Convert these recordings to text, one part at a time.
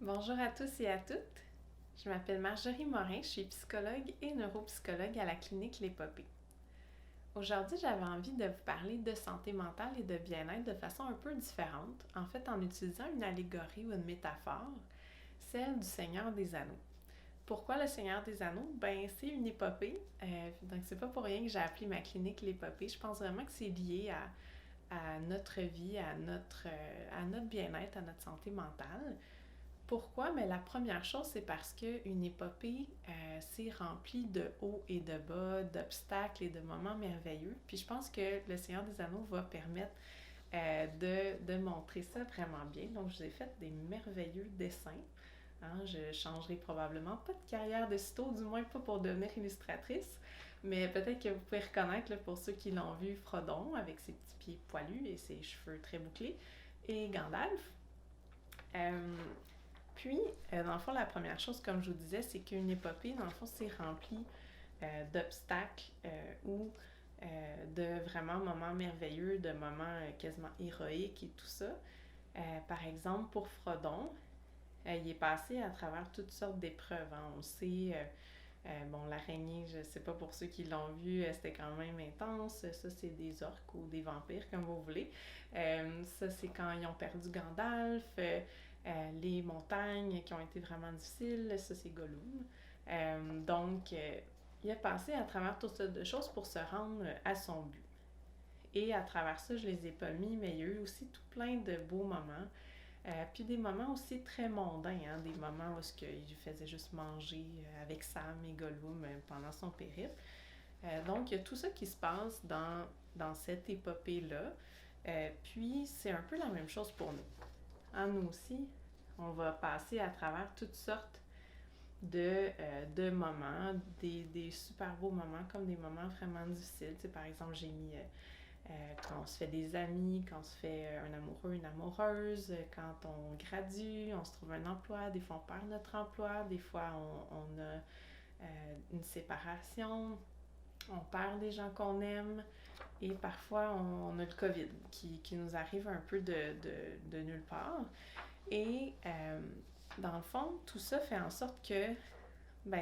Bonjour à tous et à toutes. Je m'appelle Marjorie Morin, je suis psychologue et neuropsychologue à la clinique L'Épopée. Aujourd'hui, j'avais envie de vous parler de santé mentale et de bien-être de façon un peu différente, en fait en utilisant une allégorie ou une métaphore, celle du Seigneur des Anneaux. Pourquoi le Seigneur des Anneaux? C'est une épopée, donc c'est pas pour rien que j'ai appelé ma clinique L'Épopée. Je pense vraiment que c'est lié à notre vie, à notre bien-être, à notre santé mentale. Pourquoi? Mais la première chose, c'est parce qu'une épopée, c'est rempli de hauts et de bas, d'obstacles et de moments merveilleux. Puis je pense que le Seigneur des Anneaux va permettre de montrer ça vraiment bien. Donc, je vous ai fait des merveilleux dessins. Hein, je changerai probablement pas de carrière de sitôt, du moins pas pour devenir illustratrice, mais peut-être que vous pouvez reconnaître, là, pour ceux qui l'ont vu, Frodon avec ses petits pieds poilus et ses cheveux très bouclés, et Gandalf. Euh, dans le fond, la première chose, comme je vous disais, c'est qu'une épopée, dans le fond, c'est rempli d'obstacles ou de vraiment moments merveilleux, de moments quasiment héroïques et tout ça. Par exemple, pour Frodon, il est passé à travers toutes sortes d'épreuves. Hein. On sait, l'araignée, je sais pas pour ceux qui l'ont vu, c'était quand même intense. Ça, c'est des orques ou des vampires, comme vous voulez. Ça, c'est quand ils ont perdu Gandalf. Les montagnes qui ont été vraiment difficiles, ça, c'est Gollum. Il a passé à travers toutes sortes de choses pour se rendre à son but. Et à travers ça, je les ai pas mis, mais il y a eu aussi tout plein de beaux moments. Puis des moments aussi très mondains, hein, des moments où il faisait juste manger avec Sam et Gollum pendant son périple. Donc, il y a tout ça qui se passe dans cette épopée-là. Puis, c'est un peu la même chose pour nous. Hein, nous aussi, on va passer à travers toutes sortes de moments, des super beaux moments comme des moments vraiment difficiles. Tu sais, par exemple, j'ai mis quand on se fait des amis, quand on se fait un amoureux, une amoureuse, quand on gradue, on se trouve un emploi, des fois on perd notre emploi, des fois on a une séparation, on perd des gens qu'on aime et parfois on a le COVID qui nous arrive un peu de nulle part. Et dans le fond, tout ça fait en sorte que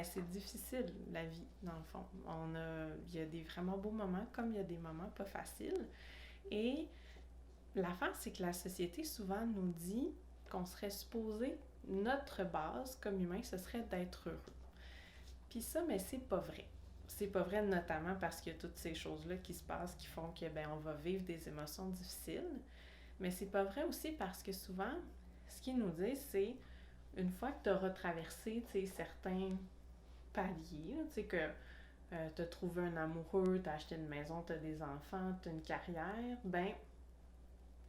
c'est difficile, la vie, dans le fond. Il y a des vraiment beaux moments, comme il y a des moments pas faciles. Et l'affaire, c'est que la société, souvent, nous dit qu'on serait supposé, notre base, comme humain, ce serait d'être heureux. Puis ça, mais c'est pas vrai. C'est pas vrai, notamment parce qu'il y a toutes ces choses-là qui se passent, qui font que, on va vivre des émotions difficiles. Mais c'est pas vrai aussi parce que souvent, ce qu'ils nous disent, c'est une fois que tu auras traversé, tu sais, certains paliers, tu sais, que t'as trouvé un amoureux, t'as acheté une maison, t'as des enfants, t'as une carrière,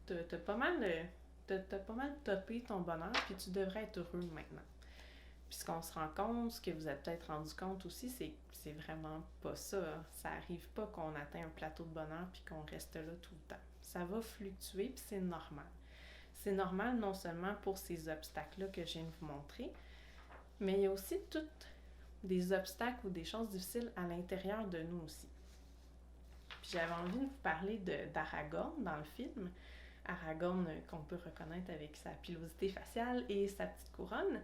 t'as pas mal t'as pas mal topé ton bonheur, puis tu devrais être heureux maintenant. Puis ce qu'on se rend compte, ce que vous êtes peut-être rendu compte aussi, c'est vraiment pas ça. Ça arrive pas qu'on atteint un plateau de bonheur puis qu'on reste là tout le temps. Ça va fluctuer puis c'est normal. C'est normal non seulement pour ces obstacles-là que je viens de vous montrer, mais il y a aussi toutes des obstacles ou des choses difficiles à l'intérieur de nous aussi. Puis j'avais envie de vous parler d'Aragorn dans le film. Aragorn qu'on peut reconnaître avec sa pilosité faciale et sa petite couronne.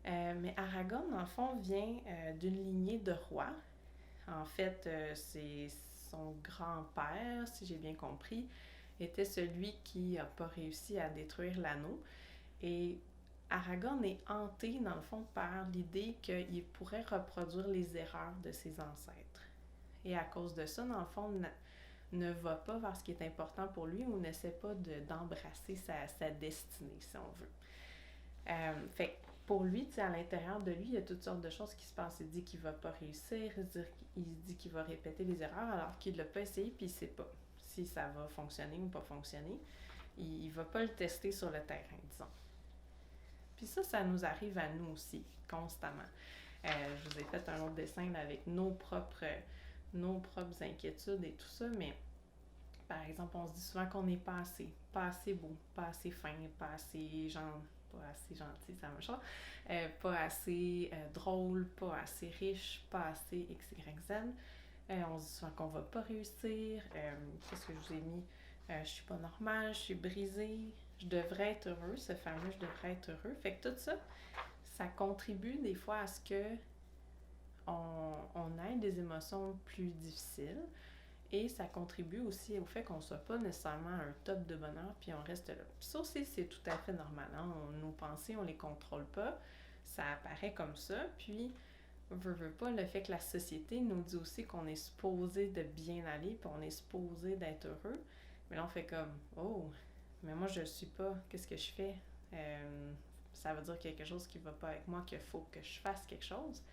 Mais Aragorn, en fond, vient d'une lignée de rois. En fait, c'est son grand-père, si j'ai bien compris, était celui qui n'a pas réussi à détruire l'anneau. Et Aragorn est hanté, dans le fond, par l'idée qu'il pourrait reproduire les erreurs de ses ancêtres. Et à cause de ça, dans le fond, ne va pas vers ce qui est important pour lui ou n'essaie pas d'embrasser sa destinée, si on veut. Fait pour lui, à l'intérieur de lui, il y a toutes sortes de choses qui se passent. Il dit qu'il va pas réussir, il dit qu'il va répéter les erreurs alors qu'il l'a pas essayé puis il sait pas si ça va fonctionner ou pas fonctionner. Il va pas le tester sur le terrain, disons. Puis ça nous arrive à nous aussi, constamment. Je vous ai fait un autre dessin là, avec nos propres inquiétudes et tout ça, mais par exemple, on se dit souvent qu'on n'est pas assez beau, pas assez fin, pas assez gentil, c'est la même chose, pas assez drôle, pas assez riche, pas assez X, Y, Z. On se dit souvent qu'on va pas réussir. Qu'est-ce que je vous ai mis? je suis pas normale, je suis brisée, je devrais être heureux, ce fameux je devrais être heureux. Fait que tout ça, ça contribue des fois à ce que on ait des émotions plus difficiles et ça contribue aussi au fait qu'on soit pas nécessairement à un top de bonheur puis on reste là. Puis ça aussi, c'est tout à fait normal. Hein? Nos pensées, on les contrôle pas, ça apparaît comme ça, puis veut pas, le fait que la société nous dit aussi qu'on est supposé de bien aller puis on est supposé d'être heureux, mais là on fait comme « Oh, mais moi je le suis pas, qu'est-ce que je fais? Ça veut dire qu'il y a quelque chose qui va pas avec moi, qu'il faut que je fasse quelque chose. »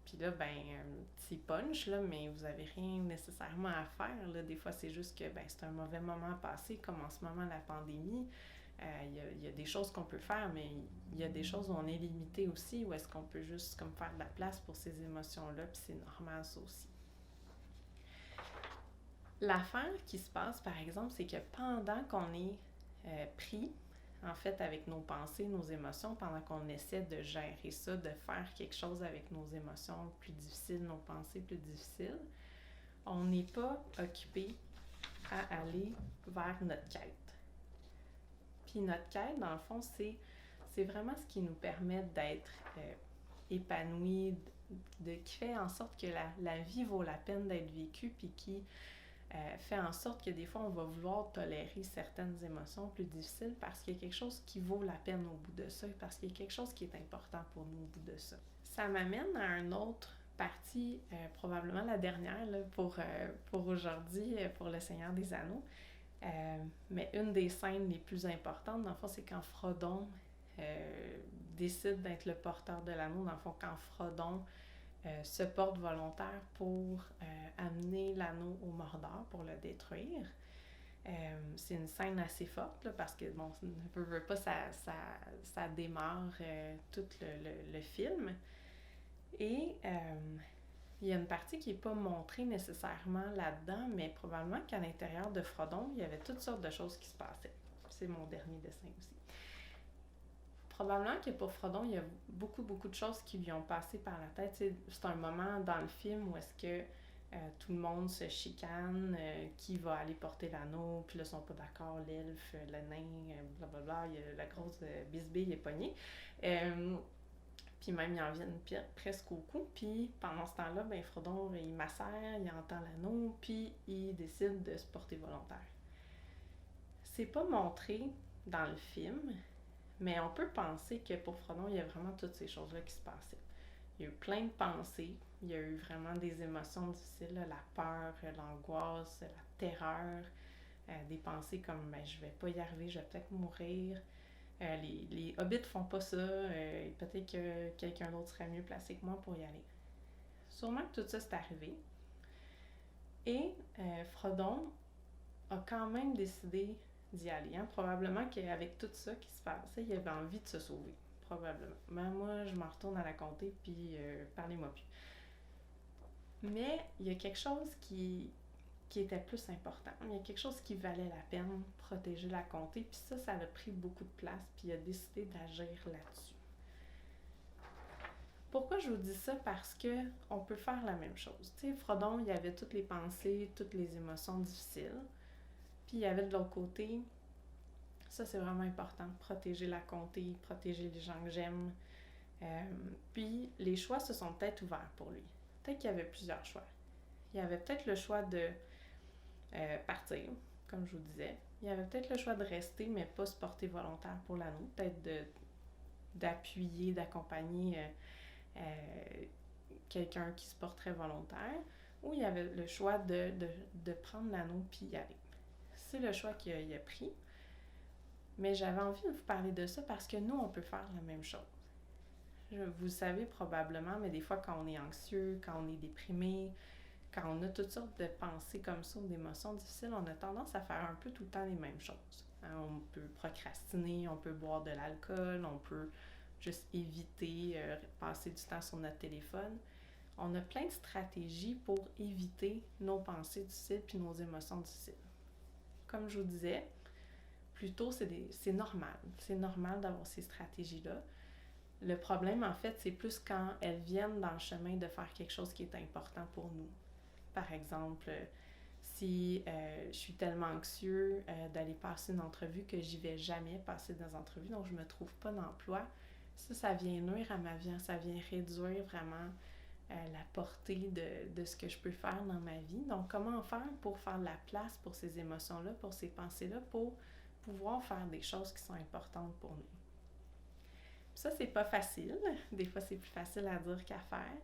Puis là, ben, c'est punch, là, mais vous avez rien nécessairement à faire. Là. Des fois, c'est juste que ben, c'est un mauvais moment à passer, comme en ce moment, la pandémie. Il y a des choses qu'on peut faire, mais il y a des choses où on est limité aussi, où est-ce qu'on peut juste comme faire de la place pour ces émotions-là, puis c'est normal, ça aussi. L'affaire qui se passe, par exemple, c'est que pendant qu'on est pris, en fait, avec nos pensées, nos émotions, pendant qu'on essaie de gérer ça, de faire quelque chose avec nos émotions plus difficiles, nos pensées plus difficiles, on n'est pas occupé à aller vers notre quête. Puis notre quête, dans le fond, c'est vraiment ce qui nous permet d'être épanouis, qui fait en sorte que la vie vaut la peine d'être vécue, puis qui fait en sorte que des fois, on va vouloir tolérer certaines émotions plus difficiles parce qu'il y a quelque chose qui vaut la peine au bout de ça, parce qu'il y a quelque chose qui est important pour nous au bout de ça. Ça m'amène à une autre partie, probablement la dernière là, pour aujourd'hui, pour le Seigneur des Anneaux. Mais une des scènes les plus importantes, dans le fond, c'est quand Frodon décide d'être le porteur de l'anneau. Dans le fond, quand Frodon se porte volontaire pour amener l'anneau au Mordor pour le détruire. C'est une scène assez forte là, parce que bon, ne veut pas, ça démarre tout le film. Et il y a une partie qui n'est pas montrée nécessairement là-dedans, mais probablement qu'à l'intérieur de Frodon, il y avait toutes sortes de choses qui se passaient. C'est mon dernier dessin aussi. Probablement que pour Frodon, il y a beaucoup de choses qui lui ont passé par la tête. C'est un moment dans le film où est-ce que tout le monde se chicane, qui va aller porter l'anneau, puis là, ils sont pas d'accord, l'elfe, le nain, blablabla, il y a la grosse bisbille est pognée. Puis même, ils en viennent presque au cou. Puis pendant ce temps-là, ben, Frodon, il macère, il entend l'anneau, puis il décide de se porter volontaire. C'est pas montré dans le film, mais on peut penser que pour Frodon, il y a vraiment toutes ces choses-là qui se passaient. Il y a eu plein de pensées, il y a eu vraiment des émotions difficiles, là, la peur, l'angoisse, la terreur, des pensées comme ben, je vais pas y arriver, je vais peut-être mourir. Les hobbits font pas ça, peut-être que quelqu'un d'autre serait mieux placé que moi pour y aller. Sûrement que tout ça c'est arrivé. Et Frodon a quand même décidé d'y aller. Hein? Probablement qu'avec tout ça qui se passait, il avait envie de se sauver. Probablement. Mais moi, je m'en retourne à la comté, puis parlez-moi plus. Mais il y a quelque chose qui était plus important. Il y a quelque chose qui valait la peine, protéger la comté, puis ça a pris beaucoup de place, puis il a décidé d'agir là-dessus. Pourquoi je vous dis ça? Parce que on peut faire la même chose. Tu sais, Frodon, il y avait toutes les pensées, toutes les émotions difficiles, puis il y avait de l'autre côté, ça c'est vraiment important, protéger la comté, protéger les gens que j'aime. Puis les choix se sont peut-être ouverts pour lui. Peut-être qu'il y avait plusieurs choix. Il y avait peut-être le choix de partir, comme je vous disais. Il y avait peut-être le choix de rester, mais pas se porter volontaire pour l'anneau. Peut-être d'appuyer, d'accompagner quelqu'un qui se porterait volontaire. Ou il y avait le choix de prendre l'anneau puis y aller. C'est le choix qu'il a pris. Mais j'avais envie de vous parler de ça parce que nous, on peut faire la même chose. Vous le savez probablement, mais des fois, quand on est anxieux, quand on est déprimé, quand on a toutes sortes de pensées comme ça ou d'émotions difficiles, on a tendance à faire un peu tout le temps les mêmes choses. On peut procrastiner, on peut boire de l'alcool, on peut juste éviter, passer du temps sur notre téléphone. On a plein de stratégies pour éviter nos pensées difficiles puis nos émotions difficiles. Comme je vous disais, plutôt c'est normal. C'est normal d'avoir ces stratégies-là. Le problème, en fait, c'est plus quand elles viennent dans le chemin de faire quelque chose qui est important pour nous. Par exemple, Si je suis tellement anxieux d'aller passer une entrevue que j'y vais jamais passer des entrevues, donc je me trouve pas d'emploi, ça vient nuire à ma vie, ça vient réduire vraiment la portée de ce que je peux faire dans ma vie. Donc, comment faire pour faire de la place pour ces émotions-là, pour ces pensées-là, pour pouvoir faire des choses qui sont importantes pour nous. Ça, c'est pas facile. Des fois, c'est plus facile à dire qu'à faire.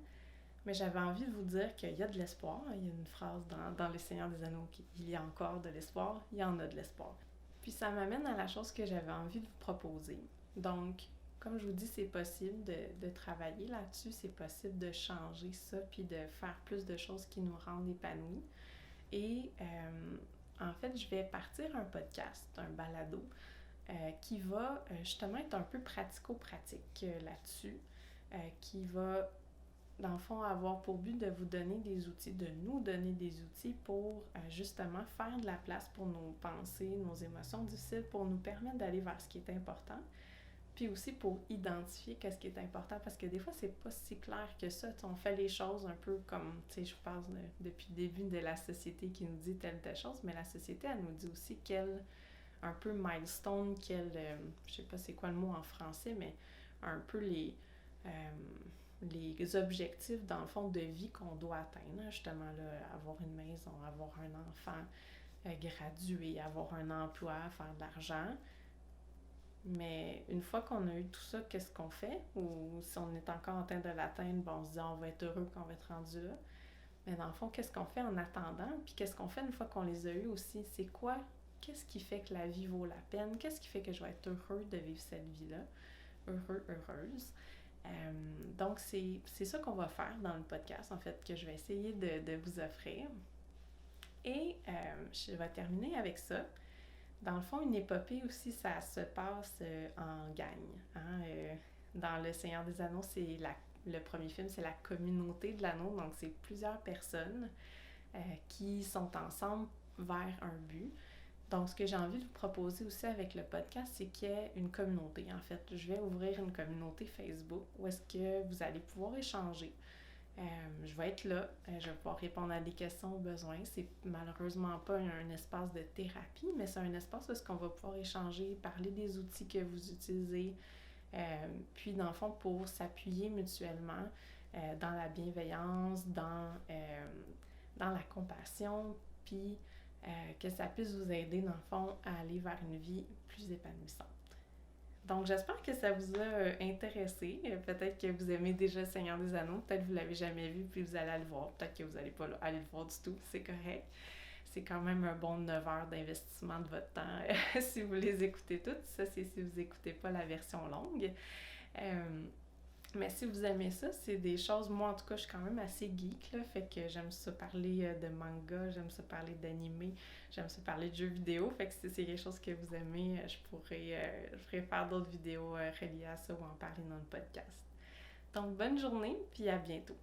Mais j'avais envie de vous dire qu'il y a de l'espoir. Il y a une phrase dans Le Seigneur des Anneaux qu'il y a encore de l'espoir. Il y en a de l'espoir. Puis ça m'amène à la chose que j'avais envie de vous proposer. Donc, comme je vous dis, c'est possible de travailler là-dessus, c'est possible de changer ça, puis de faire plus de choses qui nous rendent épanouis. Et en fait, je vais partir un podcast, un balado, qui va justement être un peu pratico-pratique là-dessus, qui va, dans le fond, avoir pour but de vous donner des outils, de nous donner des outils pour justement faire de la place pour nos pensées, nos émotions difficiles, pour nous permettre d'aller vers ce qui est important, puis aussi pour identifier qu'est-ce qui est important, parce que des fois, c'est pas si clair que ça. T'sais, on fait les choses un peu comme, tu sais, je vous parle depuis le début de la société qui nous dit telle ou telle chose, mais la société, elle nous dit aussi quel, un peu milestone, je sais pas c'est quoi le mot en français, mais un peu les objectifs, dans le fond, de vie qu'on doit atteindre. Justement, là, avoir une maison, avoir un enfant, graduer, avoir un emploi, faire de l'argent. Mais une fois qu'on a eu tout ça, qu'est-ce qu'on fait? Ou si on est encore en train de l'atteindre, bon, on se dit on va être heureux quand on va être rendu là. Mais dans le fond, qu'est-ce qu'on fait en attendant? Puis qu'est-ce qu'on fait une fois qu'on les a eus aussi? C'est quoi? Qu'est-ce qui fait que la vie vaut la peine? Qu'est-ce qui fait que je vais être heureux de vivre cette vie-là? Heureux, heureuse. Donc, c'est ça qu'on va faire dans le podcast, en fait, que je vais essayer de vous offrir. Et je vais terminer avec ça. Dans le fond, une épopée aussi, ça se passe en gang. Hein? Dans Le Seigneur des Anneaux, le premier film, c'est la communauté de l'anneau. Donc, c'est plusieurs personnes qui sont ensemble vers un but. Donc, ce que j'ai envie de vous proposer aussi avec le podcast, c'est qu'il y ait une communauté. En fait, je vais ouvrir une communauté Facebook où est-ce que vous allez pouvoir échanger. Je vais être là, je vais pouvoir répondre à des questions aux besoins. C'est malheureusement pas un espace de thérapie, mais c'est un espace où est-ce qu'on va pouvoir échanger, parler des outils que vous utilisez, puis dans le fond pour s'appuyer mutuellement dans la bienveillance, dans la compassion, puis que ça puisse vous aider dans le fond à aller vers une vie plus épanouissante. Donc, j'espère que ça vous a intéressé. Peut-être que vous aimez déjà Le Seigneur des Anneaux. Peut-être que vous ne l'avez jamais vu puis vous allez aller le voir. Peut-être que vous n'allez pas aller le voir du tout. C'est correct. C'est quand même un bon 9 heures d'investissement de votre temps si vous les écoutez toutes. Ça, c'est si vous n'écoutez pas la version longue. Mais si vous aimez ça, c'est des choses, moi en tout cas, je suis quand même assez geek, là, fait que j'aime ça parler de manga, j'aime ça parler d'anime, j'aime ça parler de jeux vidéo, fait que si c'est quelque chose que vous aimez, je pourrais faire d'autres vidéos reliées à ça ou en parler dans le podcast. Donc, bonne journée, puis à bientôt!